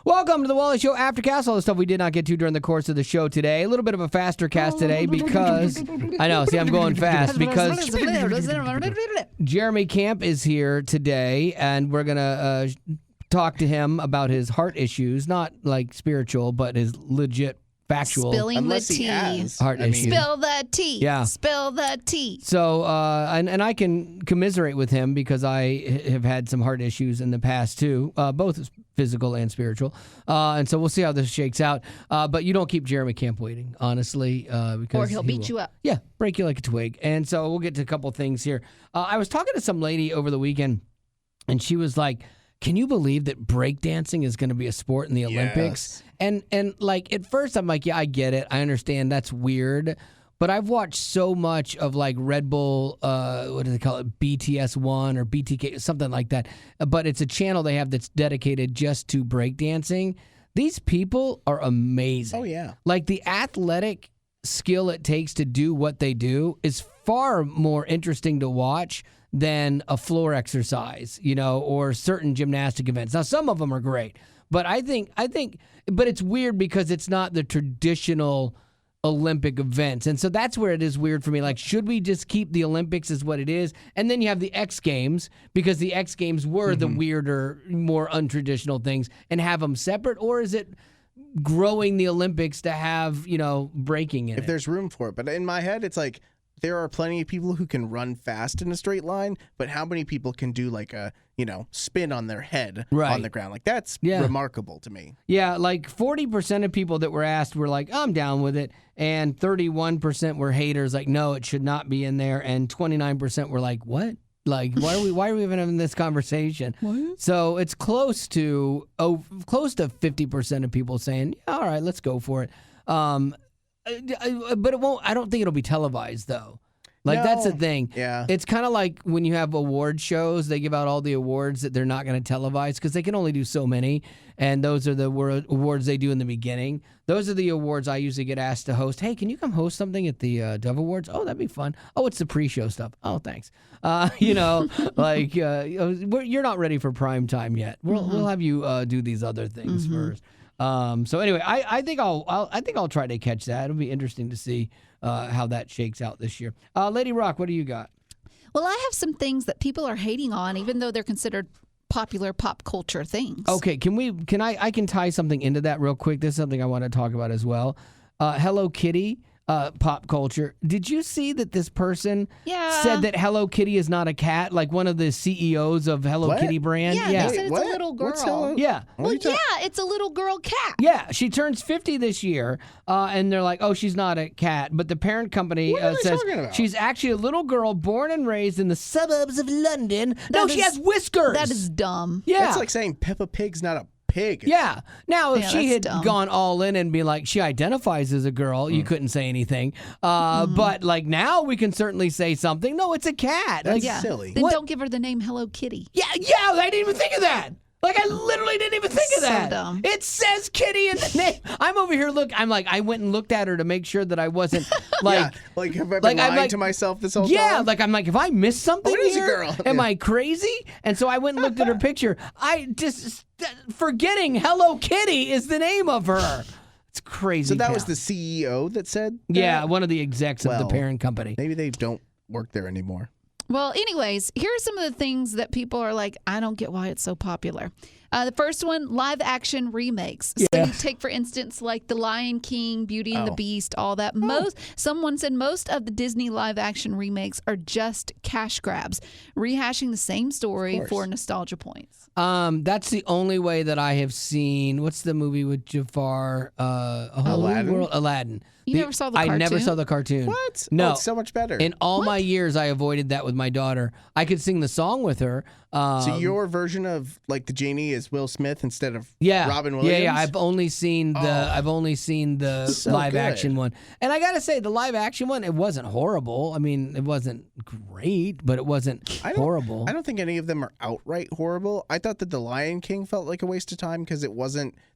Welcome to the Wally Show Aftercast. All the stuff we did not get to during the course of the show today. A little bit of a faster cast today because I know. See, I'm going fast because Jeremy Camp is here today, and we're gonna talk to him about his heart issues, not like spiritual, but his legit. Factual. Spilling the tea. Heart issue. Spill the tea. Yeah. Spill the tea. So, and I can commiserate with him because I have had some heart issues in the past too, both physical and spiritual. And so we'll see how this shakes out. But you don't keep Jeremy Camp waiting, honestly. Because or he'll beat you up. Yeah, break you like a twig. And so we'll get to a couple things here. I was talking to some lady over the weekend, and she was like, can you believe that breakdancing is going to be a sport in the Olympics? And like at first I'm like, yeah, I get it. I understand that's weird. But I've watched so much of like Red Bull, what do they call it? BTS1 or BTK, something like that. But it's a channel they have that's dedicated just to breakdancing. These people are amazing. Oh, yeah. Like the athletic skill it takes to do what they do is far more interesting to watch than a floor exercise, you know, or certain gymnastic events. Now, some of them are great, but I think, but it's weird because it's not the traditional Olympic events. And so that's where it is weird for me. Like, should we just keep the Olympics as what it is? And then you have the X Games, because the X Games were the weirder, more untraditional things, and have them separate? Or is it growing the Olympics to have, you know, breaking in it? If there's room for it. But in my head, it's like, there are plenty of people who can run fast in a straight line, but how many people can do like a, you know, spin on their head on the ground? Like, that's remarkable to me. Yeah, like 40% of people that were asked were like, I'm down with it. And 31% were haters, like, no, it should not be in there. And 29% were like, what? Like, why are we even having this conversation? What? So it's close to 50% of people saying, yeah, all right, let's go for it. But it won't. I don't think it'll be televised though. Like, that's the thing. Yeah. It's kind of like when you have award shows, they give out all the awards that they're not going to televise because they can only do so many. And those are the awards they do in the beginning. Those are the awards I usually get asked to host. Hey, can you come host something at the Dove Awards? Oh, that'd be fun. Oh, it's the pre-show stuff. Oh, thanks. You know, like you're not ready for prime time yet. We'll have you do these other things first. So anyway, I think I'll try to catch that. It'll be interesting to see how that shakes out this year. Lady Rock, what do you got? Well, I have some things that people are hating on, even though they're considered popular pop culture things. Okay, I can tie something into that real quick. This is something I want to talk about as well. Hello Kitty. Pop culture. Did you see that this person said that Hello Kitty is not a cat? Like one of the CEOs of Hello Kitty brand. Yeah, they said it's a little girl. Yeah. Well, it's a little girl cat. Yeah, she turns 50 this year, and they're like, oh, she's not a cat. But the parent company says she's actually a little girl born and raised in the suburbs of London. She has whiskers. That is dumb. Yeah. That's like saying Peppa Pig's not a pig. Yeah. Now, if she had dumb. gone all in and be like, she identifies as a girl, you couldn't say anything. But like now we can certainly say something. No, it's a cat. That's like, silly. Then don't give her the name Hello Kitty. Yeah, I didn't even think of that. Like, I literally didn't even think of that. So dumb. It says Kitty in the name. I'm over here, I went and looked at her to make sure that I wasn't like... Like, have I been lying to myself this whole time? Yeah, like, I'm like, if I missed something here, a girl. am I crazy? And so I went and looked at her picture. I just... Forgetting Hello Kitty is the name of her. It's crazy. So that was the CEO that said that? Yeah, one of the execs of the parent company. Maybe they don't work there anymore. Well, anyways, here are some of the things that people are like, I don't get why it's so popular. The first one, live action remakes. So you take, for instance, like The Lion King, Beauty and the Beast, all that. Someone said most of the Disney live action remakes are just cash grabs, rehashing the same story for nostalgia points. That's the only way that I have seen. What's the movie with Jafar? Aladdin. You never saw the cartoon? I never saw the cartoon. What? No. Oh, it's so much better. In all my years, I avoided that with my daughter. I could sing the song with her. So your version of like the genie is Will Smith instead of Robin Williams? Yeah. I've only seen the So live good. action one, and I gotta say the live action one, it wasn't horrible. I mean, it wasn't great, but it wasn't horrible. I don't think any of them are outright horrible. I thought that The Lion King felt like a waste of time because they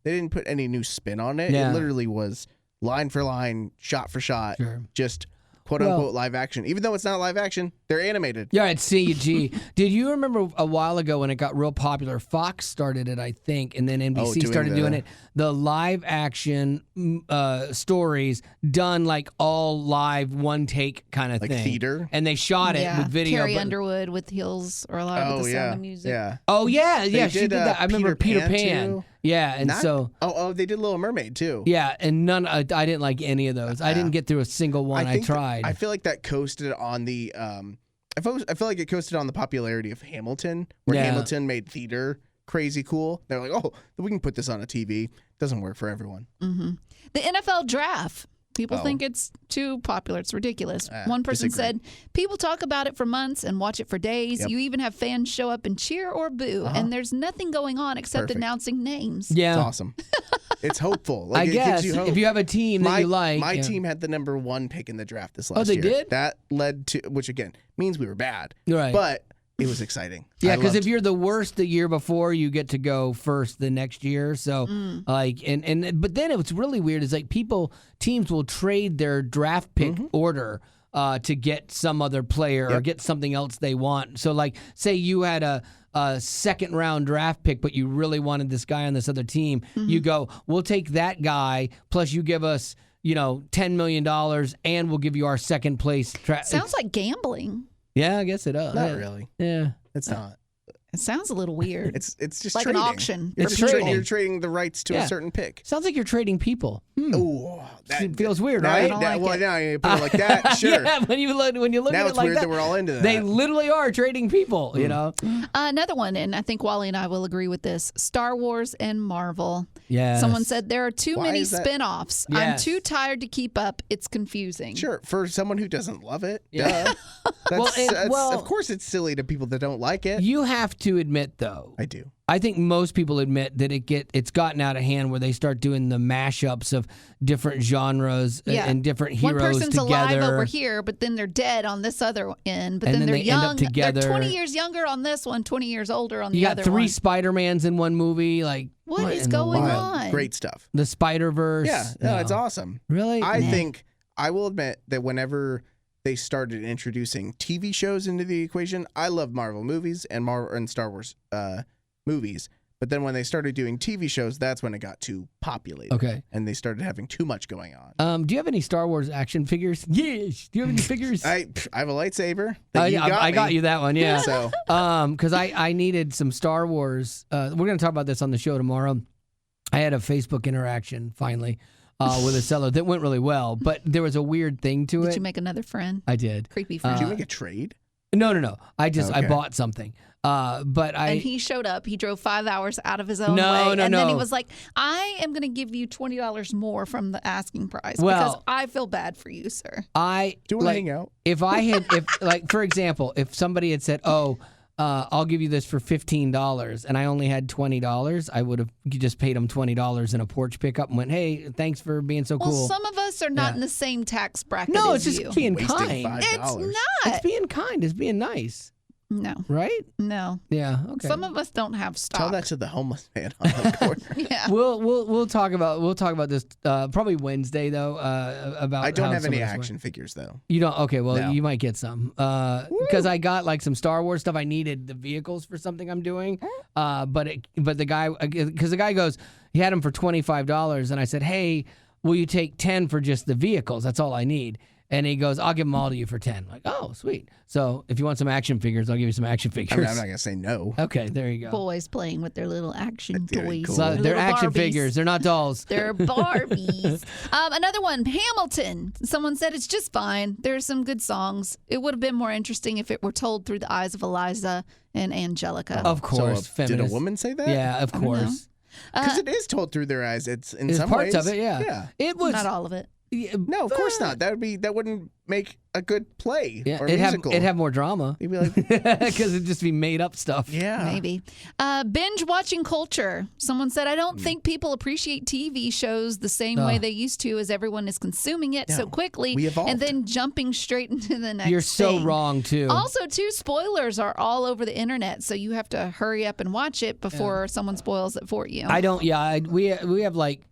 didn't put any new spin on it. Yeah. It literally was line for line, shot for shot, just quote unquote live action, even though it's not live action. They're animated. Yeah, it's CG. Did you remember a while ago when it got real popular? Fox started it, I think, and then NBC started doing it. The live action stories done like all live, one take kind of like thing. Theater. And they shot it with video. Carrie Underwood with Heels or a lot with the Sound of Music. Yeah. Oh yeah, she did that. I remember Peter Pan. Too. Yeah, and they did Little Mermaid too. Yeah, and I didn't like any of those. I didn't get through a single one. I tried. I feel like that coasted on the I feel like it coasted on the popularity of Hamilton, where Hamilton made theater crazy cool. They're like, oh, we can put this on a TV. Doesn't work for everyone. Mm-hmm. The NFL draft. People think it's too popular. It's ridiculous. One person said, people talk about it for months and watch it for days. Yep. You even have fans show up and cheer or boo. And there's nothing going on except announcing names. Yeah. It's awesome. It's hopeful. Like, I guess if you have a team that you like. My team had the number 1 pick in the draft this last year. Oh, they did? That led to, which again, means we were bad. Right. But it was exciting. Yeah, because if you're the worst the year before, you get to go first the next year. So, but then what's really weird is like teams will trade their draft pick order to get some other player or get something else they want. So, like, say you had a second round draft pick, but you really wanted this guy on this other team. You go, we'll take that guy, plus you give us, $10 million, and we'll give you our second place. Sounds like gambling. Yeah, I guess it does. Not really. Yeah. It's not. It sounds a little weird. It's just like trading. An auction. You're trading the rights to a certain pick. Sounds like you're trading people. Oh, that feels weird, now, right? Now you put it like that, sure. Yeah, when you look now at it like it's weird that we're all into that. They literally are trading people, Another one, and I think Wally and I will agree with this, Star Wars and Marvel. Yeah. Someone said there are too many spin-offs. Yes. I'm too tired to keep up. It's confusing. Sure, for someone who doesn't love it. Yeah. Of course it's silly to people that don't like it. You have to admit, though. I do. I think most people admit that it's gotten out of hand where they start doing the mashups of different genres and different heroes together. One person's together. alive over here, but then they're dead on this other end. But and then they're they young. End up together. They're 20 years younger on this one, 20 years older on the other one. You got 3 Spider-Mans in one movie. Like, what is going on? Great stuff. The Spider-Verse. Yeah, no, it's awesome. Really? I will admit that whenever they started introducing TV shows into the equation, I love Marvel movies and Star Wars movies. But then when they started doing TV shows, that's when it got too populated. Okay. And they started having too much going on. Do you have any Star Wars action figures? Yes. Do you have any figures? I have a lightsaber. I got you that one, yeah. So, because I needed some Star Wars. We're going to talk about this on the show tomorrow. I had a Facebook interaction, finally, with a seller that went really well. But there was a weird thing to it. Did you make another friend? I did. Creepy friend. Did you make a trade? No. I bought something. And he showed up. He drove 5 hours out of his own way. And then he was like, I am going to give you $20 more from the asking price because I feel bad for you, sir. Do you want to hang out? For example, if somebody had said, I'll give you this for $15 and I only had $20, I would have just paid him $20 in a porch pickup and went, hey, thanks for being so cool. Well, some of us are not in the same tax bracket No, as it's just being kind. $5. It's not. It's being kind. It's being nice. No. Right? No. Yeah. Okay. Some of us don't have stock. Tell that to the homeless man on the corner. Yeah. We'll talk about this probably Wednesday though. About I don't have any action figures though. You don't? Okay. Well, No. you might get some because I got like some Star Wars stuff. I needed the vehicles for something I'm doing. But the guy goes, he had them for $25, and I said, hey, will you take 10 for just the vehicles? That's all I need. And he goes, I'll give them all to you for 10. I'm like, oh, sweet. So if you want some action figures, I'll give you some action figures. I'm not going to say no. Okay, there you go. Boys playing with their little action toys. Cool. So they're action Barbies. figures. They're not dolls. They're Barbies. Another one, Hamilton. Someone said it's just fine. There's some good songs. It would have been more interesting if it were told through the eyes of Eliza and Angelica. Of course. So, did a feminist. woman say that? Yeah, of course. Because it is told through their eyes. It's in some parts ways. of it, yeah. Yeah. It was Not all of it. No, of course not. That wouldn't make a good play or it'd musical. have more drama. You'd be like, because it'd just be made up stuff. yeah, Maybe. Binge watching culture. Someone said, I don't think people appreciate TV shows the same way they used to as everyone is consuming it so quickly we evolved. and then jumping straight into the next You're so thing. wrong, too. Also, too, spoilers are all over the internet, so you have to hurry up and watch it before someone spoils it for you. We have like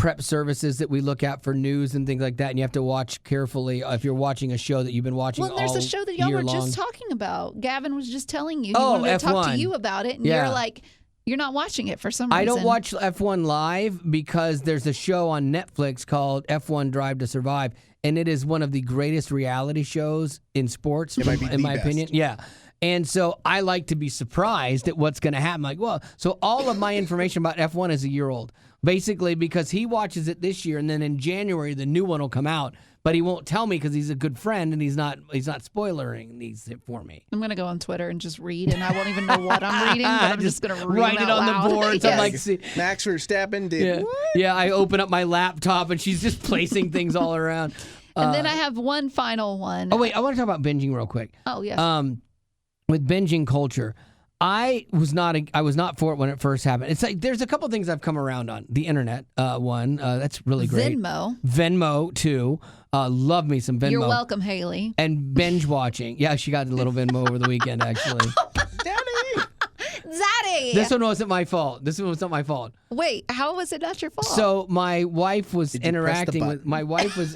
prep services that we look at for news and things like that, and you have to watch carefully if you're watching a show that you've been watching Well, there's all a show that y'all year were long. just talking about. Gavin was just telling you. He Oh, wanted to talk F1. to you about it, and Yeah. you're like, you're not watching it for some reason. I don't watch F1 live because there's a show on Netflix called F1 Drive to Survive, and it is one of the greatest reality shows in sports, It might be in the my best. opinion. Yeah. And so I like to be surprised at what's going to happen. Like, well, so all of my information about F1 is a year old, basically because he watches it this year, and then in January the new one will come out. But he won't tell me because he's a good friend and he's not spoilering these for me. I'm gonna go on Twitter and just read, and I won't even know what I'm reading, but I'm just gonna read write them it out on loud. the board. So I'm like, see, Max Verstappen did yeah, what? yeah. I open up my laptop and she's just placing things all around. And then I have one final one. Oh wait, I want to talk about binging real quick. Oh yes. With binging culture, I was not for it when it first happened. It's like there's a couple things I've come around on. The internet, one that's really great. Venmo too. Love me some Venmo. You're welcome, Haley. And binge watching. Yeah, she got a little Venmo over the weekend actually. Daddy. Zaddy. This one wasn't my fault. This one was not my fault. Wait, how was it not your fault? So my wife was Did you press the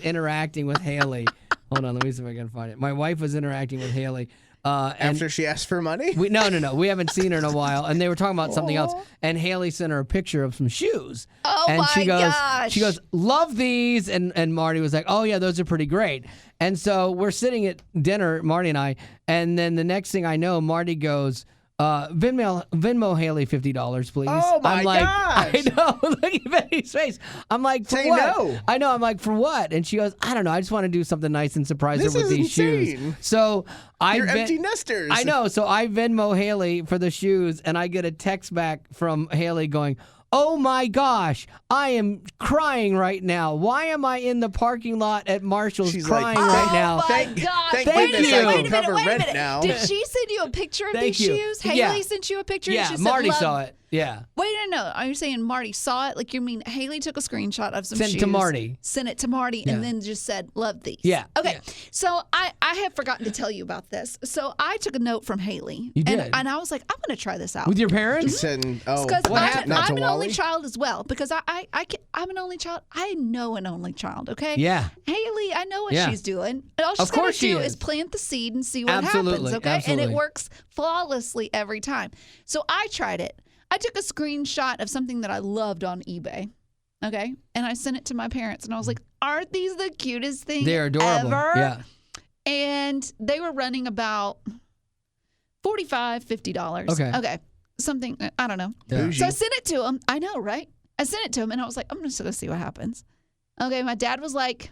interacting with Haley. Hold on, let me see if I can find it. My wife was interacting with Haley. And After she asked for money? no. We haven't seen her in a while, and they were talking about something else. And Haley sent her a picture of some shoes. Oh and my gosh! She goes, love these, and Marty was like, oh yeah, those are pretty great. And so we're sitting at dinner, Marty and I, and then the next thing I know, Marty goes, Venmo Haley $50, please. Oh my I'm like, gosh! I know. Look at Betty's face. I'm like, for Say what? no. I know. I'm like, for what? And she goes, I don't know. I just want to do something nice and surprise This her with is these shoes. insane. So You're empty nesters. I know. So I Venmo Haley for the shoes, and I get a text back from Haley going, oh my gosh, I am crying right now. Why am I in the parking lot at Marshall's She's crying like, right oh now? my gosh. thank Thank goodness you. I Wait can a cover minute, rent now. Did she send you a picture of Thank these you. shoes? Yeah. Haley sent you a picture? Yeah, and she said, Marty love. saw it. Yeah. Wait, no. Are you saying Marty saw it? Like, you mean Haley took a screenshot of some Sent shoes? to Marty. Sent it to Marty, Yeah. and then just said, love these. Yeah. Okay. Yeah. So I have forgotten to tell you about this. So I took a note from Haley. You did? And I was like, I'm going to try this out. With your parents? Said, oh, Because What happened? Not to I'm an only Wally? child as well. Because I'm an only child. I know an only child, okay? Yeah. Haley, I know what Yeah. she's doing. And all she's Of going course to she do is. is plant the seed and see what Absolutely, happens, okay? And absolutely. it works flawlessly every time. So I tried it. I took a screenshot of something that I loved on eBay, okay? And I sent it to my parents, and I was like, aren't these the cutest things They're adorable. ever? Yeah. And they were running about $45, $50. Okay. Something, I don't know. Yeah. Bougie. So I sent it to him. I know, right? I sent it to him, and I was like, I'm just going to see what happens. Okay, my dad was like,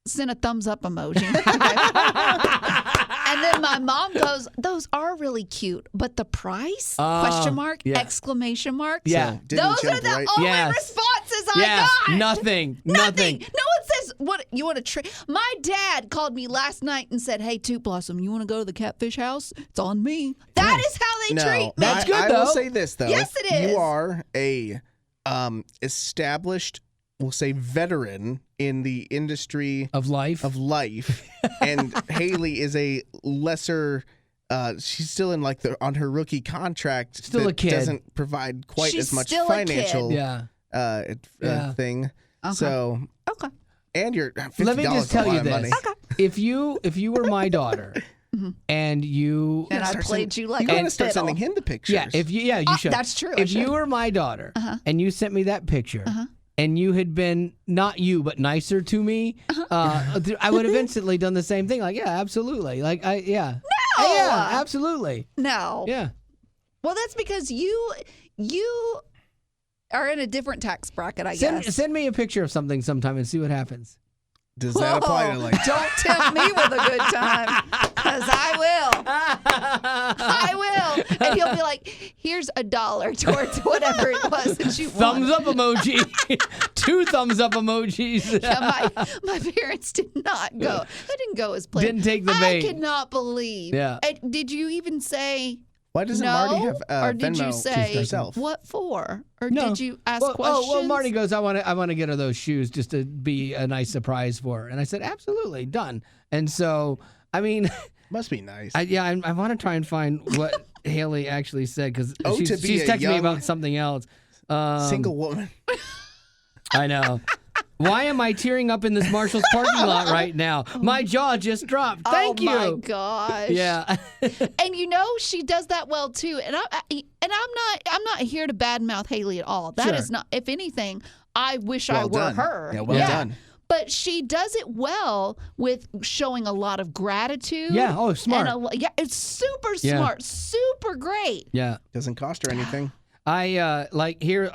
send a thumbs up emoji. Okay. And then my mom goes, those are really cute, but the price? Question mark, yeah. exclamation mark. Yeah. So, didn't Those jump are the right- only Yes. responses Yeah. I got. Nothing. No one says, what you want to trade. My dad called me last night and said, hey, Toot Blossom, you want to go to the Catfish House? It's on me. That is how they No, treat me. That's good, I will though. say this though. Yes, If it is. You are a established, we'll say, veteran in the industry Of life. of life, and Haley is a lesser. She's still in like on her rookie contract. Still that a kid. Doesn't provide quite She's as much still a kid. financial yeah. Yeah. thing. Okay. So Okay. and you're $50 Let me just tell a lot you of this. money. If you were my daughter and you And I Start played sending- you like you a gotta start fiddle. sending him the pictures. you should. That's true, I If should. you were my daughter and you sent me that picture and you had been not you but nicer to me, I would have instantly done the same thing. Like, yeah, absolutely. Like, yeah, absolutely. No. Yeah. Well, that's because you are in a different tax bracket, I guess. Send me a picture of something sometime and see what happens. Does that apply to Whoa. like? Don't tempt me with a good time, because I will. I will. And he'll be like, here's $1 towards whatever it was that you Thumbs want. up emoji. 2 thumbs up emojis. Yeah, my parents did not go. They didn't go as planned. Didn't take the bait. I could not believe. Yeah. And did you even say Why doesn't no? Marty have or did Venmo you say herself? what for? Or No. did you ask well, questions? well, Marty goes, I want to get her those shoes just to be a nice surprise for her. And I said, absolutely, done. And so, I mean, Must be nice. I want to try and find what Haley actually said because Oh, she's to be she's a texting me young- about something else. Single woman. I know. Why am I tearing up in this Marshall's parking lot right now? My jaw just dropped. Thank you. Oh my gosh. Yeah. And she does that well too. And I'm not here to badmouth Haley at all. That is not. If anything, I wish I were her. Yeah, well done. But she does it well with showing a lot of gratitude. Yeah. Oh, smart. And it's super smart, super great. Yeah. Doesn't cost her anything. I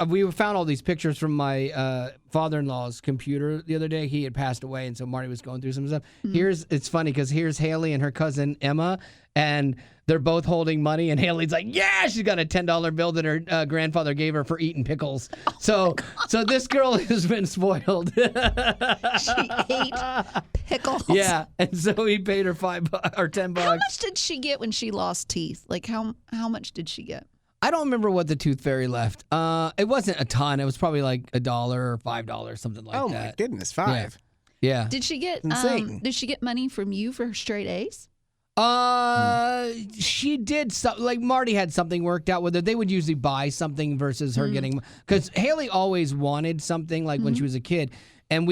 we found all these pictures from my father-in-law's computer the other day. He had passed away, and so Marty was going through some stuff. It's funny because here's Haley and her cousin Emma, and they're both holding money, and Haley's like, yeah, she's got a $10 bill that her grandfather gave her for eating pickles. So this girl has been spoiled. She ate pickles. Yeah, and so he paid her $5 or $10. How much did she get when she lost teeth? Like how much did she get? I don't remember what the tooth fairy left. It wasn't a ton. It was probably like $1 or $5, something like that. Oh my goodness, $5. Yeah. Did she get insane? Did she get money from you for her straight A's? She did like Marty had something worked out with her. They would usually buy something versus her getting, because Haley always wanted something like when she was a kid. And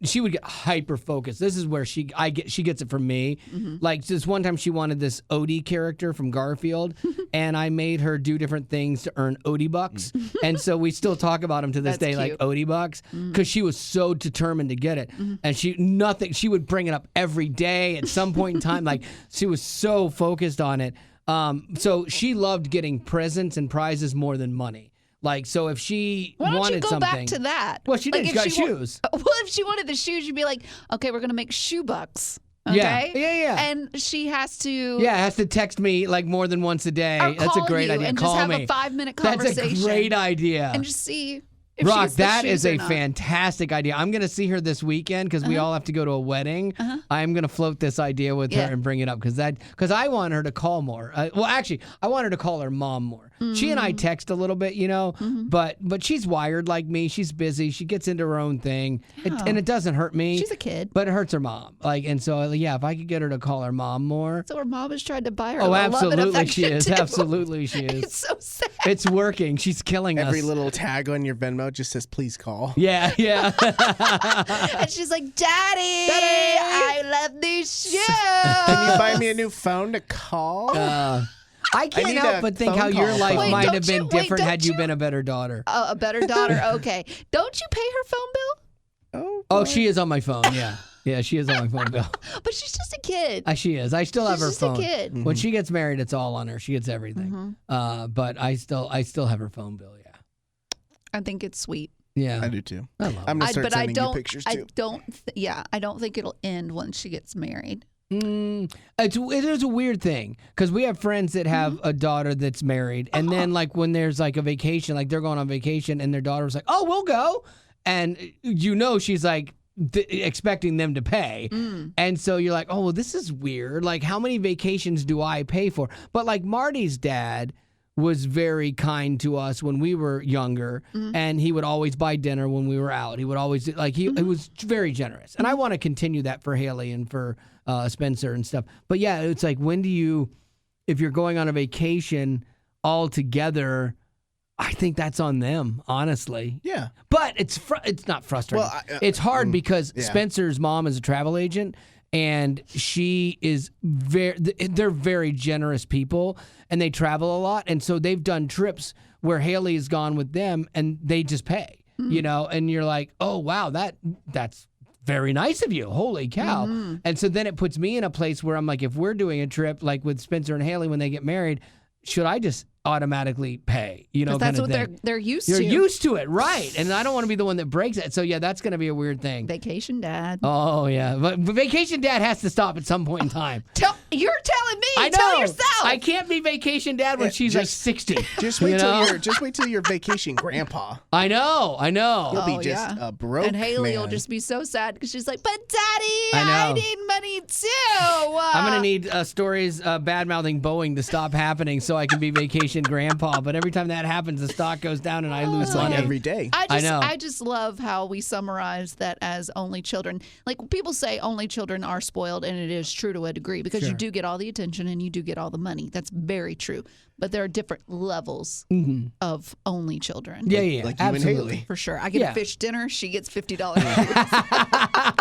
she would get hyper focused. This is where she gets it from me. Like this one time she wanted this Odie character from Garfield, and I made her do different things to earn Odie bucks. And so we still talk about him to this day, like Odie bucks, because she was so determined to get it. And she would bring it up every day at some point in time. Like she was so focused on it. So she loved getting presents and prizes more than money. Like, so if she Why don't wanted you go something, back to that? Well, she did. She got shoes. Well, if she wanted the shoes, you'd be like, okay, we're going to make shoe bucks. Okay? Yeah. And she has to... Yeah, has to text me like more than once a day. Or That's a call great you idea. and Call just have me. a 5-minute conversation. That's a great idea. And just see if Rock, she gets the that shoes is or a not. fantastic idea. I'm going to see her this weekend because we all have to go to a wedding. I'm going to float this idea with her and bring it up because I want her to call more. Well, actually, I want her to call her mom more. She and I text a little bit, but she's wired like me. She's busy. She gets into her own thing, and it doesn't hurt me. She's a kid. But it hurts her mom. And so, yeah, if I could get her to call her mom more. So her mom has tried to buy her Oh, love and absolutely she affection, is. too. Absolutely she is. It's so sad. It's working. She's killing us. Every little tag on your Venmo just says, please call. Yeah. And she's like, Daddy, I love these shoes. Can you buy me a new phone to call? I can't need help a but think phone how your call. life Wait, might don't have been you- wait, different don't had you you- been a better daughter. Oh, a better daughter? Okay. Don't you pay her phone bill? Oh, she is on my phone. Yeah. Yeah, she is on my phone bill. But she's just a kid. She is. I still have her She's just a phone. kid. When she gets married, it's all on her. She gets everything. But I still have her phone bill. Yeah. I think it's sweet. Yeah. I do too. I love I'm it. gonna start But I sending you don't. pictures I too. don't. I don't think it'll end once she gets married. It is a weird thing because we have friends that have a daughter that's married, and then like when there's like a vacation, like they're going on vacation, and their daughter was like, "Oh, we'll go," and she's like expecting them to pay, and so you're like, "Oh, well, this is weird. Like, how many vacations do I pay for?" But like Marty's dad was very kind to us when we were younger, and he would always buy dinner when we were out. He would always he was very generous, and I want to continue that for Haley and for Spencer and stuff. But yeah, it's like if you're going on a vacation all together, I think that's on them, honestly. Yeah. But it's not frustrating. Well, it's hard because yeah. Spencer's mom is a travel agent, and she is they're very generous people, and they travel a lot, and so they've done trips where Haley has gone with them, and they just pay, and you're like, oh wow, that's very nice of you. Holy cow. And so then it puts me in a place where I'm like, if we're doing a trip like with Spencer and Haley when they get married, should I just automatically pay? Because that's what they're used to. You're used to it, right? And I don't want to be the one that breaks it. So yeah, that's going to be a weird thing. Vacation dad. Oh yeah, but vacation dad has to stop at some point in time. You're telling me. I know. Tell yourself. I can't be vacation dad when she's like 60. Just wait till you're vacation grandpa. I know. You'll be just a broke And Haley man. will just be so sad because she's like, but Daddy, I know. need money too. I'm gonna need stories bad mouthing Boeing to stop happening so I can be vacation grandpa. But every time that happens, the stock goes down and I lose It's like money. every day. I know. I just love how we summarize that as only children. Like people say only children are spoiled, and it is true to a degree because you do get all the attention and you do get all the money. That's very true. But there are different levels of only children. Yeah, Like you and absolutely. Haley. For sure. I get Yeah. a fish dinner. She gets $50.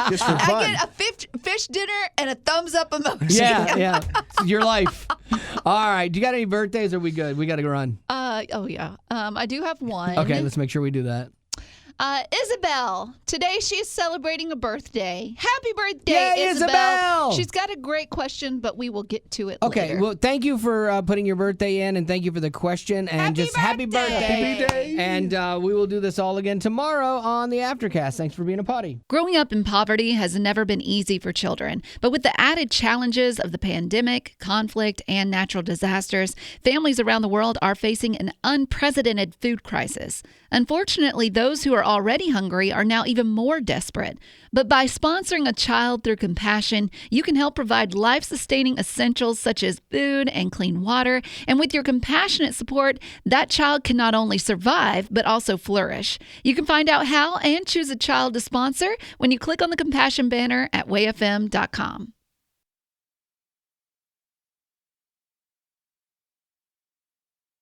Just for fun. I get a fish dinner and a thumbs up emoji. Yeah. It's your life. All right. Do you got any birthdays or are we good? We got to run. Oh, yeah. I do have one. Okay, let's make sure we do that. Isabel. Today she's celebrating a birthday. Happy birthday, Yay, Isabel! She's got a great question, but we will get to it Okay, later. well, thank you for putting your birthday in, and thank you for the question. And happy birthday. Happy birthday. And we will do this all again tomorrow on the Aftercast. Thanks for being a potty. Growing up in poverty has never been easy for children, but with the added challenges of the pandemic, conflict, and natural disasters, families around the world are facing an unprecedented food crisis. Unfortunately, those who are already hungry are now even more desperate. But by sponsoring a child through compassion, you can help provide life-sustaining essentials such as food and clean water. And with your compassionate support, that child can not only survive, but also flourish. You can find out how and choose a child to sponsor when you click on the compassion banner at wayfm.com.